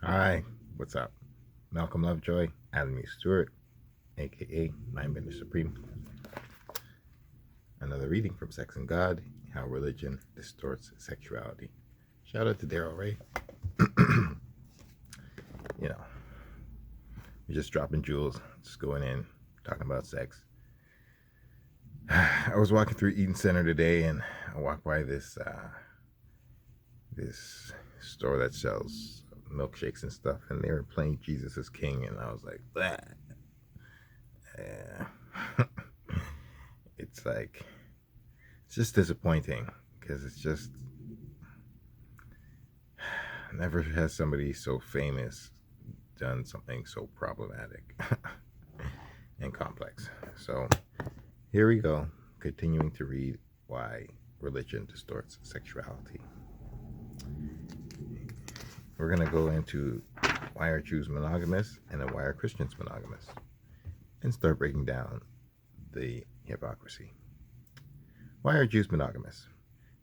Hi, what's up? Malcolm Lovejoy, Adam E. Stewart, aka Mindbender Supreme. Another reading from Sex and God: How Religion Distorts Sexuality. Shout out to Daryl Ray. you know, we're just dropping jewels, just going in, talking about sex. I was walking through Eden Center today, and I walked by this store that sells milkshakes and stuff, and they were playing Jesus is King, and I was like, blah. Yeah. It's like, it's just disappointing because it's just never has somebody so famous done something so problematic and complex. So here we go, continuing to read Why Religion Distorts Sexuality. We're going to go into why are Jews monogamous and then why are Christians monogamous, and start breaking down the hypocrisy. Why are Jews monogamous?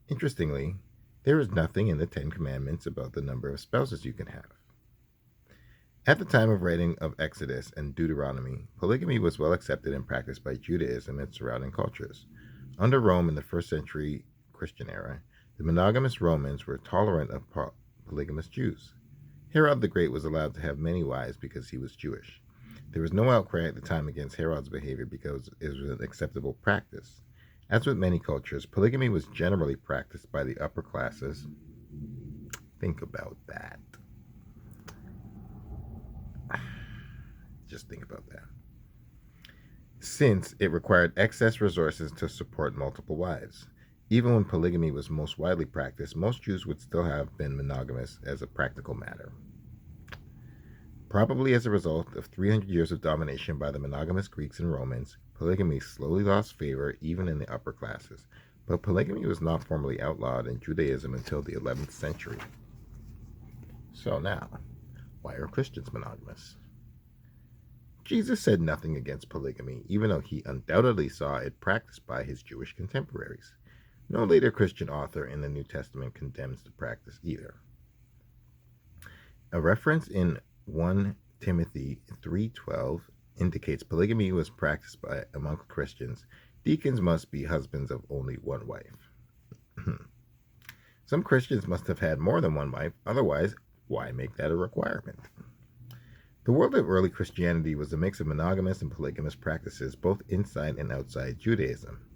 Interestingly, there is nothing in the Ten Commandments about the number of spouses you can have. At the time of writing of Exodus and Deuteronomy, polygamy was well accepted and practiced by Judaism and surrounding cultures. Under Rome in the 1st century Christian era, the monogamous Romans were tolerant of polygamous Jews. Herod the Great was allowed to have many wives because he was Jewish. There was no outcry at the time against Herod's behavior because it was an acceptable practice. As with many cultures, polygamy was generally practiced by the upper classes. Think about that. Just think about that. Since it required excess resources to support multiple wives. Even when polygamy was most widely practiced, most Jews would still have been monogamous as a practical matter. Probably as a result of 300 years of domination by the monogamous Greeks and Romans, polygamy slowly lost favor even in the upper classes. But polygamy was not formally outlawed in Judaism until the 11th century. So now, why are Christians monogamous? Jesus said nothing against polygamy, even though he undoubtedly saw it practiced by his Jewish contemporaries. No later Christian author in the New Testament condemns the practice either. A reference in 1 Timothy 3:12 indicates polygamy was practiced among Christians. Deacons must be husbands of only one wife. Some Christians must have had more than one wife, otherwise, why make that a requirement? The world of early Christianity was a mix of monogamous and polygamous practices, both inside and outside Judaism.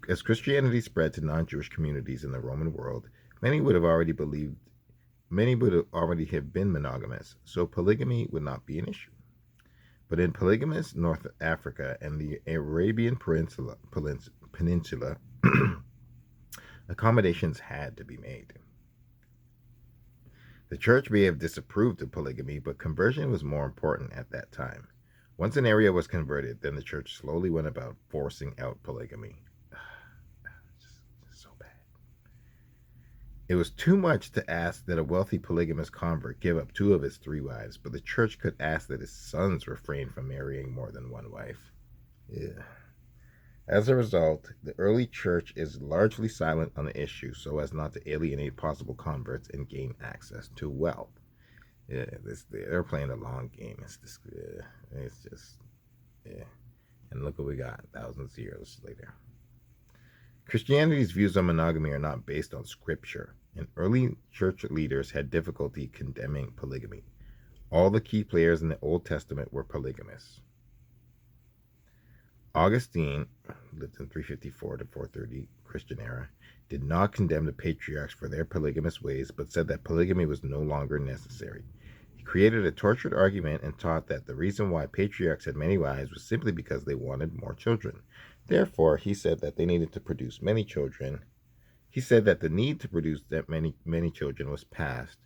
As Christianity spread to non-Jewish communities in the Roman world, many would already have been monogamous, so polygamy would not be an issue. But in polygamous North Africa and the Arabian Peninsula accommodations had to be made. The church may have disapproved of polygamy, but conversion was more important at that time. Once an area was converted, then the church slowly went about forcing out polygamy. Just so bad. It was too much to ask that a wealthy polygamous convert give up 2 of his 3 wives, but the church could ask that his sons refrain from marrying more than one wife. Yeah. As a result, the early church is largely silent on the issue so as not to alienate possible converts and gain access to wealth. Yeah, they're playing the long game. It's just, and look what we got thousands of years later. Christianity's views on monogamy are not based on scripture, and early church leaders had difficulty condemning polygamy. All the key players in the Old Testament were polygamous. Augustine, lived in 354 to 430 Christian era, did not condemn the patriarchs for their polygamous ways, but said that polygamy was no longer necessary. He created a tortured argument and taught that the reason why patriarchs had many wives was simply because they wanted more children. Therefore, he said that they needed to produce many children. He said that the need to produce that many children was past,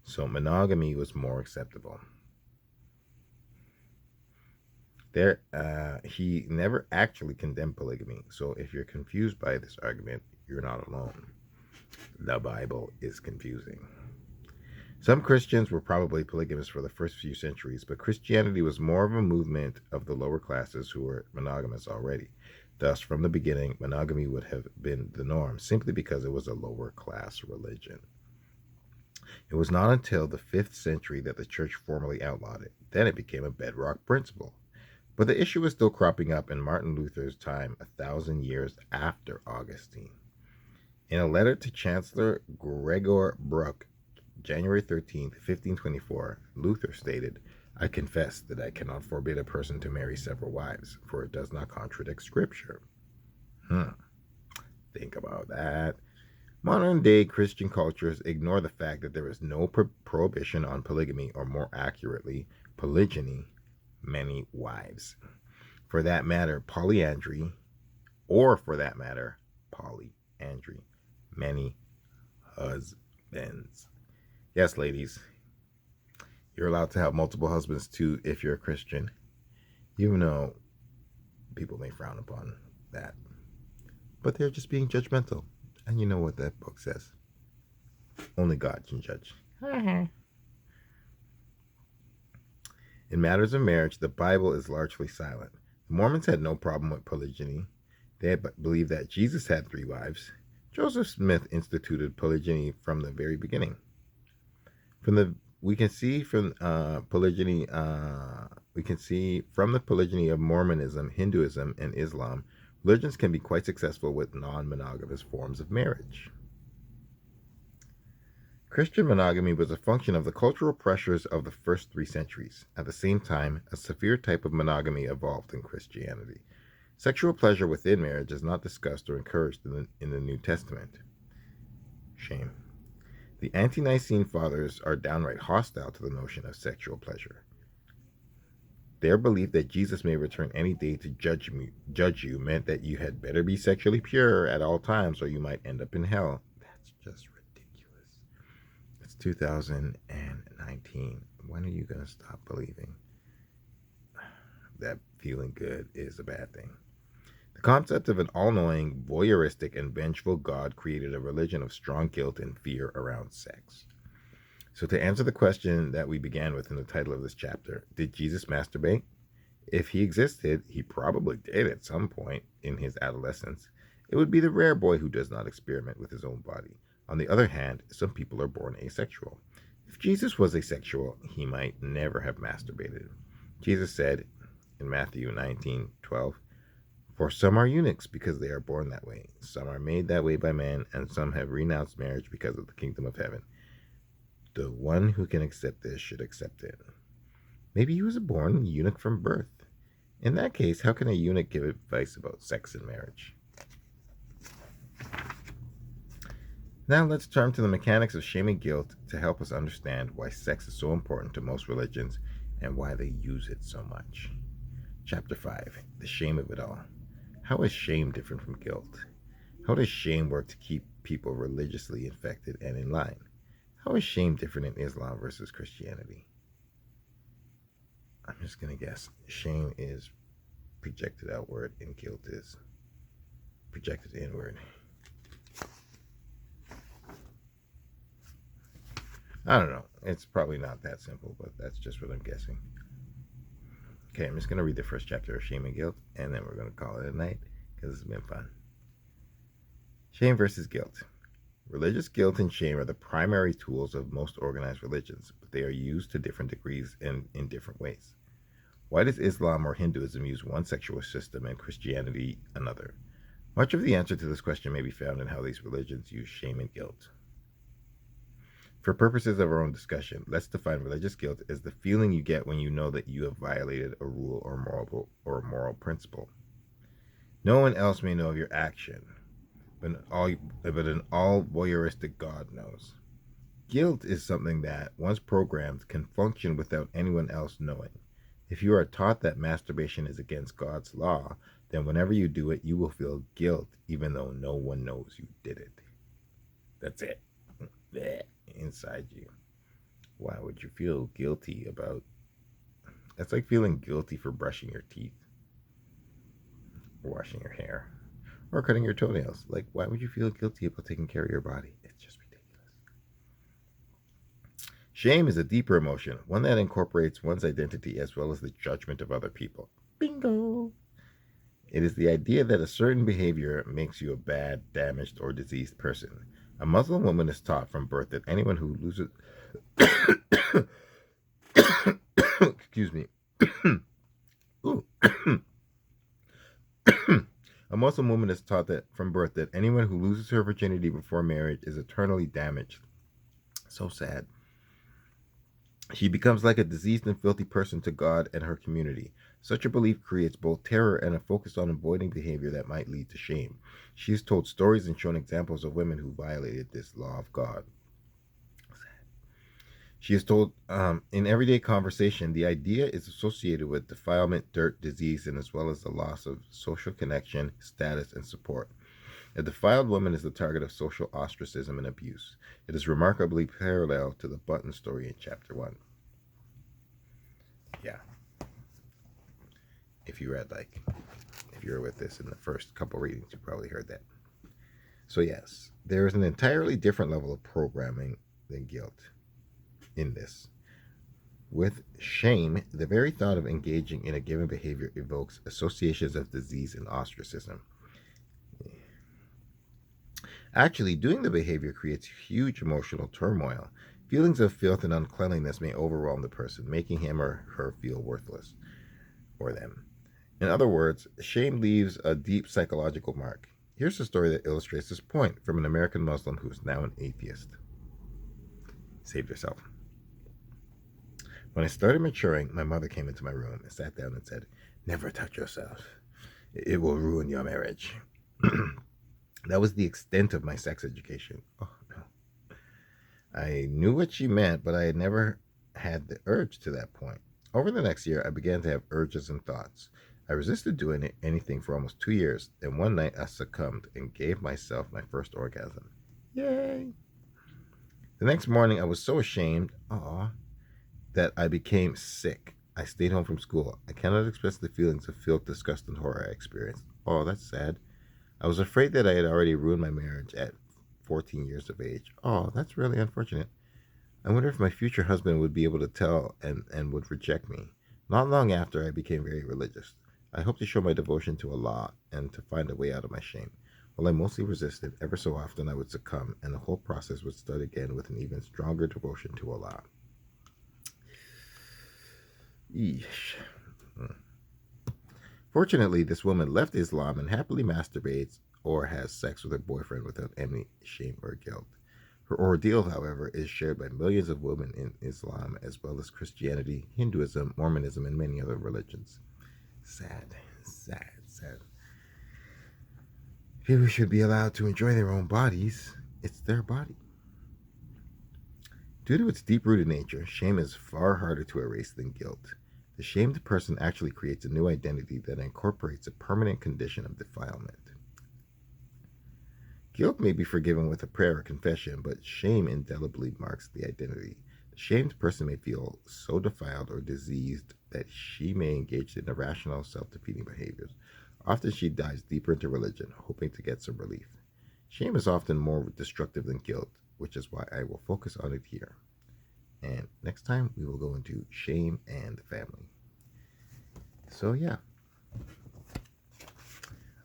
so monogamy was more acceptable. He never actually condemned polygamy, so if you're confused by this argument, you're not alone. The Bible is confusing. Some Christians were probably polygamous for the first few centuries, but Christianity was more of a movement of the lower classes who were monogamous already. Thus, from the beginning, monogamy would have been the norm, simply because it was a lower class religion. It was not until the 5th century that the church formally outlawed it. Then it became a bedrock principle. But the issue was still cropping up in Martin Luther's time, 1,000 years after Augustine. In a letter to Chancellor Gregor Bruck, January 13th, 1524, Luther stated, "I confess that I cannot forbid a person to marry several wives, for it does not contradict Scripture." Think about that. Modern-day Christian cultures ignore the fact that there is no prohibition on polygamy, or more accurately, polygyny, many wives. For that matter, polyandry, or for that matter, polyandry, many husbands. Yes, ladies, you're allowed to have multiple husbands too if you're a Christian, even though people may frown upon that. But they're just being judgmental. And you know what that book says. Only God can judge. In matters of marriage, the Bible is largely silent. The Mormons had no problem with polygyny. They believed that Jesus had 3 wives. Joseph Smith instituted polygyny from the very beginning. We can see from the polygyny of Mormonism, Hinduism, and Islam, religions can be quite successful with non-monogamous forms of marriage. Christian monogamy was a function of the cultural pressures of the first 3 centuries. At the same time, a severe type of monogamy evolved in Christianity. Sexual pleasure within marriage is not discussed or encouraged in the New Testament. Shame. The ante-Nicene Fathers are downright hostile to the notion of sexual pleasure. Their belief that Jesus may return any day to judge you meant that you had better be sexually pure at all times or you might end up in hell. That's just ridiculous. It's 2019. When are you going to stop believing that feeling good is a bad thing? The concept of an all-knowing, voyeuristic, and vengeful God created a religion of strong guilt and fear around sex. So to answer the question that we began with in the title of this chapter, did Jesus masturbate? If he existed, he probably did at some point in his adolescence. It would be the rare boy who does not experiment with his own body. On the other hand, some people are born asexual. If Jesus was asexual, he might never have masturbated. Jesus said in Matthew 19:12, "For some are eunuchs because they are born that way. Some are made that way by man, and some have renounced marriage because of the kingdom of heaven. The one who can accept this should accept it." Maybe he was a born eunuch from birth. In that case, how can a eunuch give advice about sex and marriage? Now let's turn to the mechanics of shame and guilt to help us understand why sex is so important to most religions and why they use it so much. Chapter 5, the shame of it all. How is shame different from guilt? How does shame work to keep people religiously infected and in line? How is shame different in Islam versus Christianity? I'm just going to guess. Shame is projected outward and guilt is projected inward. I don't know. It's probably not that simple, but that's just what I'm guessing. Okay, I'm just going to read the first chapter of Shame and Guilt, and then we're going to call it a night, because it's been fun. Shame versus guilt. Religious guilt and shame are the primary tools of most organized religions, but they are used to different degrees and in different ways. Why does Islam or Hinduism use one sexual system and Christianity another? Much of the answer to this question may be found in how these religions use shame and guilt. For purposes of our own discussion, let's define religious guilt as the feeling you get when you know that you have violated a rule or moral principle. No one else may know of your action, but an all voyeuristic God knows. Guilt is something that, once programmed, can function without anyone else knowing. If you are taught that masturbation is against God's law, then whenever you do it, you will feel guilt even though no one knows you did it. That's it. Inside you. Why would you feel guilty about? That's like feeling guilty for brushing your teeth, or washing your hair, or cutting your toenails. Like, why would you feel guilty about taking care of your body? It's just ridiculous. Shame is a deeper emotion, one that incorporates one's identity as well as the judgment of other people. Bingo! It is the idea that a certain behavior makes you a bad, damaged, or diseased person. A Muslim woman is taught from birth that anyone who loses excuse me. Ooh. A Muslim woman is taught that from birth that anyone who loses her virginity before marriage is eternally damaged. So sad. She becomes like a diseased and filthy person to God and her community. Such a belief creates both terror and a focus on avoiding behavior that might lead to shame. She has told stories and shown examples of women who violated this law of God. She is told in everyday conversation, the idea is associated with defilement, dirt, disease, and as well as the loss of social connection, status, and support. A defiled woman is the target of social ostracism and abuse. It is remarkably parallel to the Button story in chapter 1. Yeah. If you were with this in the first couple readings, you probably heard that. So yes, there is an entirely different level of programming than guilt in this. With shame, the very thought of engaging in a given behavior evokes associations of disease and ostracism. Actually, doing the behavior creates huge emotional turmoil. Feelings of filth and uncleanliness may overwhelm the person, making him or her feel worthless, or them. In other words, shame leaves a deep psychological mark. Here's a story that illustrates this point from an American Muslim who is now an atheist. Save yourself. When I started maturing, my mother came into my room and sat down and said, "Never touch yourself. It will ruin your marriage." That was the extent of my sex education. Oh, no. I knew what she meant, but I had never had the urge to that point. Over the next year, I began to have urges and thoughts. I resisted doing anything for almost 2 years, and one night I succumbed and gave myself my first orgasm. Yay! The next morning, I was so ashamed that I became sick. I stayed home from school. I cannot express the feelings of filth, disgust, and horror I experienced. Oh, that's sad. I was afraid that I had already ruined my marriage at 14 years of age. Oh, that's really unfortunate. I wonder if my future husband would be able to tell and would reject me. Not long after, I became very religious. I hope to show my devotion to Allah and to find a way out of my shame. While I mostly resisted, ever so often I would succumb, and the whole process would start again with an even stronger devotion to Allah. Yeesh. Fortunately, this woman left Islam and happily masturbates or has sex with her boyfriend without any shame or guilt. Her ordeal, however, is shared by millions of women in Islam as well as Christianity, Hinduism, Mormonism, and many other religions. Sad, sad, sad. People should be allowed to enjoy their own bodies. It's their body. Due to its deep-rooted nature, shame is far harder to erase than guilt. The shamed person actually creates a new identity that incorporates a permanent condition of defilement. Guilt may be forgiven with a prayer or confession, but shame indelibly marks the identity. The shamed person may feel so defiled or diseased that she may engage in irrational, self-defeating behaviors. Often she dives deeper into religion, hoping to get some relief. Shame is often more destructive than guilt, which is why I will focus on it here. And next time, we will go into shame and family. So, yeah.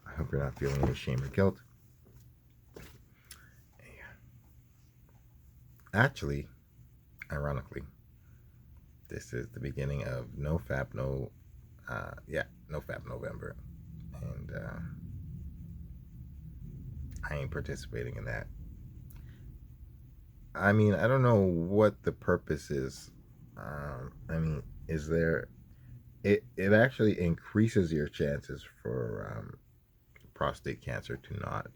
I hope you're not feeling any shame or guilt. Actually, ironically, this is the beginning of NoFap November. And I ain't participating in that. I mean, I don't know what the purpose is. Is there... It actually increases your chances for prostate cancer to not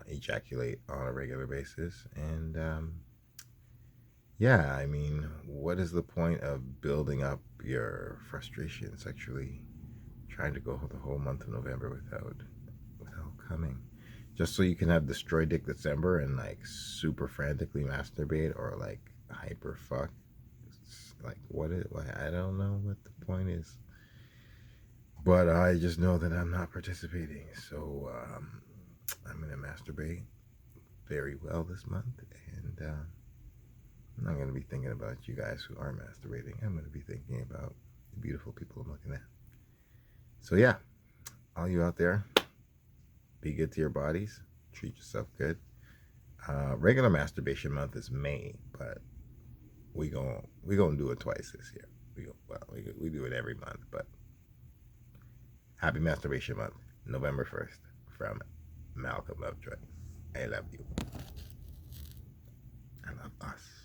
ejaculate on a regular basis. And yeah, I mean, what is the point of building up your frustration sexually, trying to go the whole month of November without coming, just so you can have Destroy Dick December and like super frantically masturbate or like hyper fuck? Like, I don't know what the point is, but I just know that I'm not participating. So I'm gonna masturbate very well this month, and I'm not gonna be thinking about you guys who are masturbating. I'm gonna be thinking about the beautiful people I'm looking at. So yeah, all you out there, be good to your bodies. Treat yourself good. Regular masturbation month is May, but we gonna do it twice this year. We do it every month, but happy masturbation month, November 1st, from Malcolm Lovejoy. I love you. I love us.